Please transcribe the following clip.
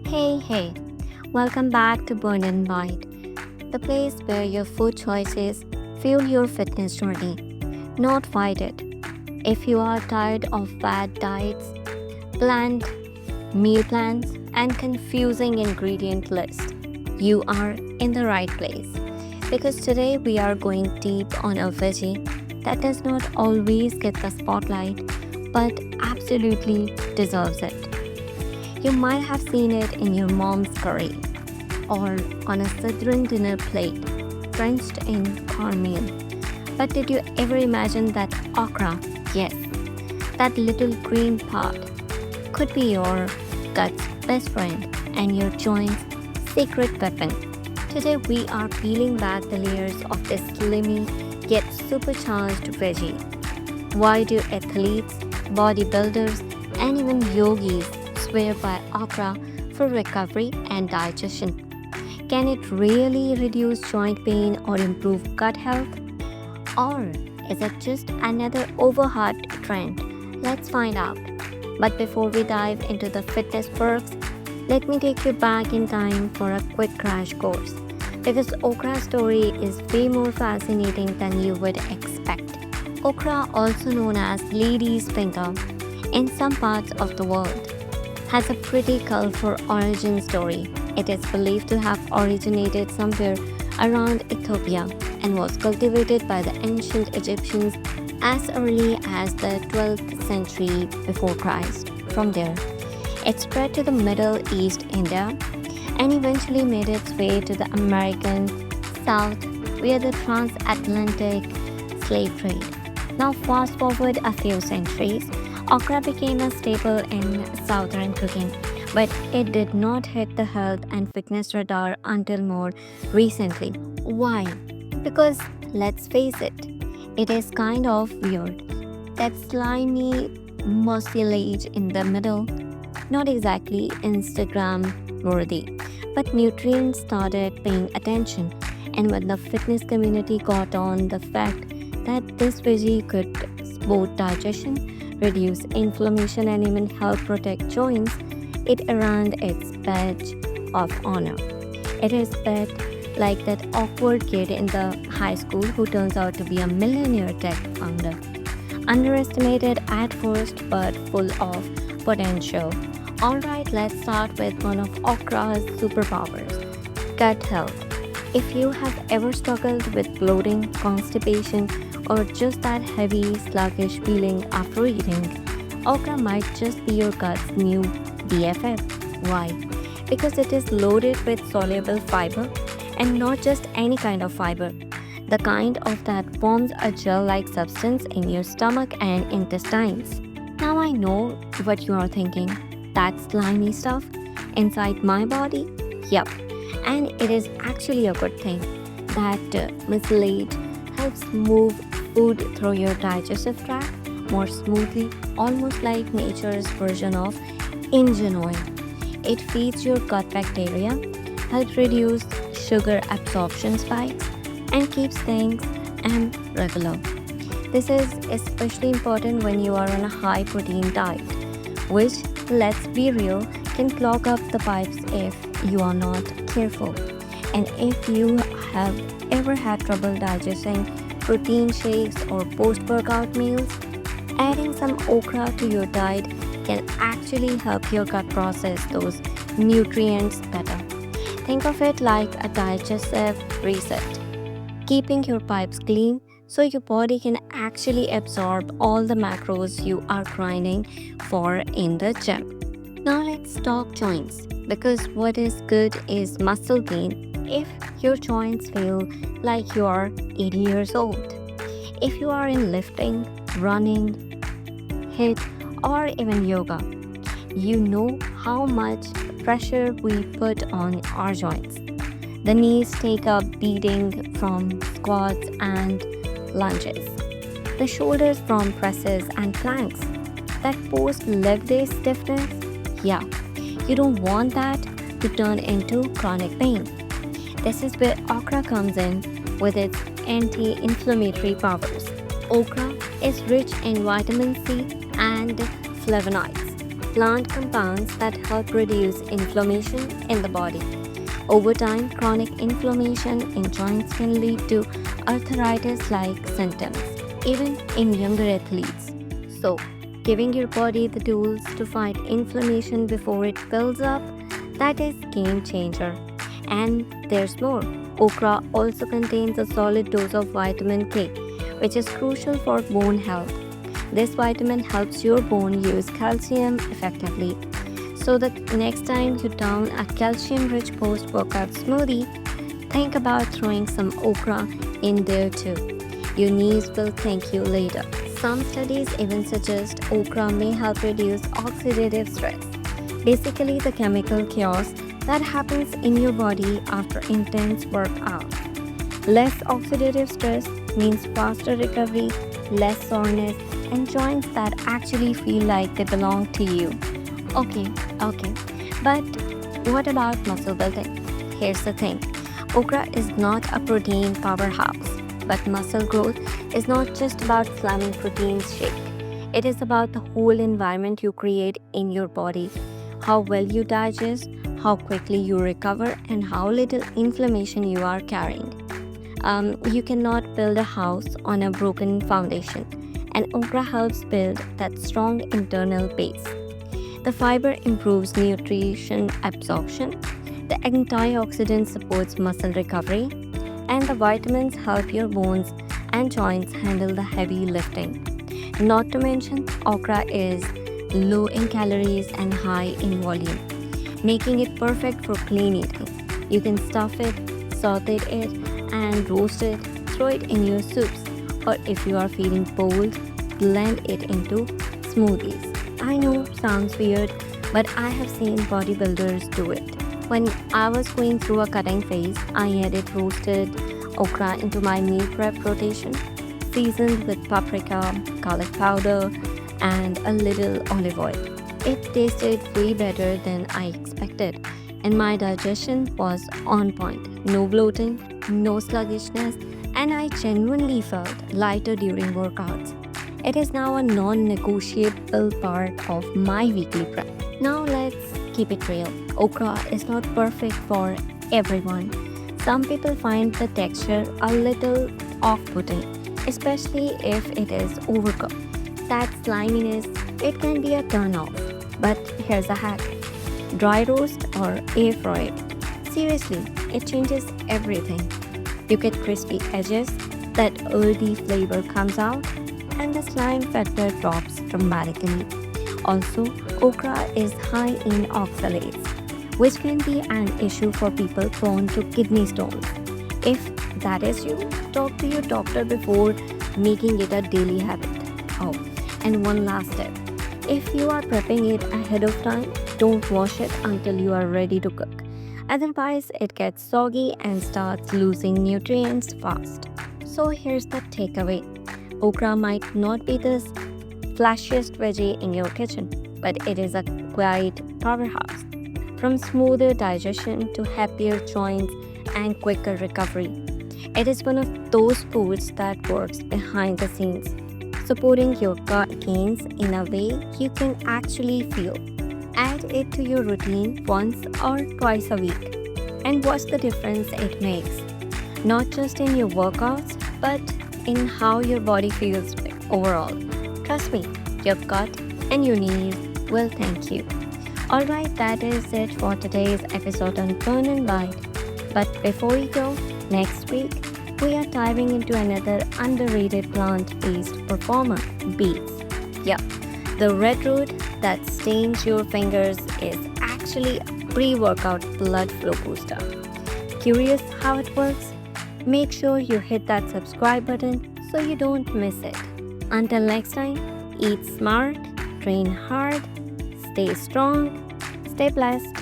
Hey, welcome back to Burn and Bite, the place where your food choices fuel your fitness journey, not fight it. If you are tired of fad diets, bland meal plans, and confusing ingredient lists, you are in the right place. Because today we are going deep on a veggie that does not always get the spotlight, but absolutely deserves it. You might have seen it in your mom's curry or on a southern dinner plate drenched in cornmeal. But did you ever imagine that okra, yes, that little green part, could be your gut's best friend and your joint's secret weapon? Today we are peeling back the layers of this slimy yet supercharged veggie. Why do athletes, bodybuilders, and even yogis swear by okra for recovery and digestion? Can it really reduce joint pain or improve gut health? Or is it just another overhyped trend? Let's find out. But before we dive into the fitness perks, let me take you back in time for a quick crash course. Because okra's story is way more fascinating than you would expect. Okra, also known as lady's finger in some parts of the world, has a pretty colorful origin story. It is believed to have originated somewhere around Ethiopia and was cultivated by the ancient Egyptians as early as the 12th century before Christ. From there, it spread to the Middle East, India, and eventually made its way to the American South via the transatlantic slave trade. Now, fast forward a few centuries, okra became a staple in southern cooking, but it did not hit the health and fitness radar until more recently. Why? Because let's face it is kind of weird. That slimy mucilage in the middle, not exactly Instagram worthy, but nutrients started paying attention. And when the fitness community got on the fact that this veggie could support digestion, reduce inflammation, and even help protect joints, it earned its badge of honor. It is bet like that awkward kid in the high school who turns out to be a millionaire tech founder. Underestimated at first, but full of potential. Alright, let's start with one of okra's superpowers, gut health. If you have ever struggled with bloating, constipation, or just that heavy, sluggish feeling after eating, okra might just be your gut's new BFF. Why? Because it is loaded with soluble fiber, and not just any kind of fiber. The kind of that forms a gel-like substance in your stomach and intestines. Now I know what you are thinking. That slimy stuff inside my body? Yup. And it is actually a good thing. That mucilage helps move food through your digestive tract more smoothly, almost like nature's version of engine oil. It feeds your gut bacteria, helps reduce sugar absorption spikes, and keeps things regular. This is especially important when you are on a high protein diet, which, let's be real, can clog up the pipes if you are not careful. And if you have ever had trouble digesting protein shakes or post-workout meals, adding some okra to your diet can actually help your gut process those nutrients better. Think of it like a digestive reset, keeping your pipes clean so your body can actually absorb all the macros you are grinding for in the gym. Now let's talk joints, because what is good is muscle gain if your joints feel like you are 80 years old. If you are in lifting, running, HIIT, or even yoga, you know how much pressure we put on our joints. The knees take a beating from squats and lunges. The shoulders from presses and planks. That post-leg day stiffness, yeah, you don't want that to turn into chronic pain. This is where okra comes in with its anti-inflammatory powers. Okra is rich in vitamin C and flavonoids, plant compounds that help reduce inflammation in the body. Over time, chronic inflammation in joints can lead to arthritis-like symptoms, even in younger athletes. So, giving your body the tools to fight inflammation before it builds up, that is game changer. And there's more. Okra also contains a solid dose of vitamin K, which is crucial for bone health. This vitamin helps your bone use calcium effectively. So the next time you down a calcium-rich post-workout smoothie, think about throwing some okra in there too. Your knees will thank you later. Some studies even suggest okra may help reduce oxidative stress, basically the chemical chaos that happens in your body after intense workout. Less oxidative stress means faster recovery, less soreness, and joints that actually feel like they belong to you. Okay, but what about muscle building? Here's the thing. Okra is not a protein powerhouse, but muscle growth is not just about slamming proteins shake. It is about the whole environment you create in your body, how well you digest, how quickly you recover, and how little inflammation you are carrying. You cannot build a house on a broken foundation, and okra helps build that strong internal base. The fiber improves nutrition absorption, the antioxidant supports muscle recovery, and the vitamins help your bones and joints handle the heavy lifting. Not to mention, okra is low in calories and high in volume, making it perfect for clean eating. You can stuff it, saute it, and roast it, throw it in your soups, or if you are feeling bold, blend it into smoothies. I know, sounds weird, but I have seen bodybuilders do it. When I was going through a cutting phase, I added roasted okra into my meal prep rotation, seasoned with paprika, garlic powder, and a little olive oil. It tasted way better than I expected, and my digestion was on point. No bloating, no sluggishness, and I genuinely felt lighter during workouts. It is now a non-negotiable part of my weekly prep. Now let's keep it real. Okra is not perfect for everyone. Some people find the texture a little off-putting, especially if it is overcooked. That sliminess, it can be a turn-off. But here's a hack. Dry roast or air fry it. Seriously, it changes everything. You get crispy edges, that earthy flavor comes out, and the slime factor drops dramatically. Also, okra is high in oxalates, which can be an issue for people prone to kidney stones. If that is you, talk to your doctor before making it a daily habit. Oh, and one last tip. If you are prepping it ahead of time, don't wash it until you are ready to cook. Otherwise, it gets soggy and starts losing nutrients fast. So here's the takeaway. Okra might not be the flashiest veggie in your kitchen, but it is a quiet powerhouse. From smoother digestion to happier joints and quicker recovery, it is one of those foods that works behind the scenes, supporting your gut gains in a way you can actually feel. Add it to your routine once or twice a week and watch the difference it makes, not just in your workouts, but in how your body feels overall. Trust me, your gut and your knees will thank you. Alright, that is it for today's episode on Burn and Bite. But before we go, next week, we are diving into another underrated plant-based performer, beets. Yeah, the red root that stains your fingers is actually a pre-workout blood flow booster. Curious how it works? Make sure you hit that subscribe button so you don't miss it. Until next time, eat smart, train hard, stay strong, stay blessed.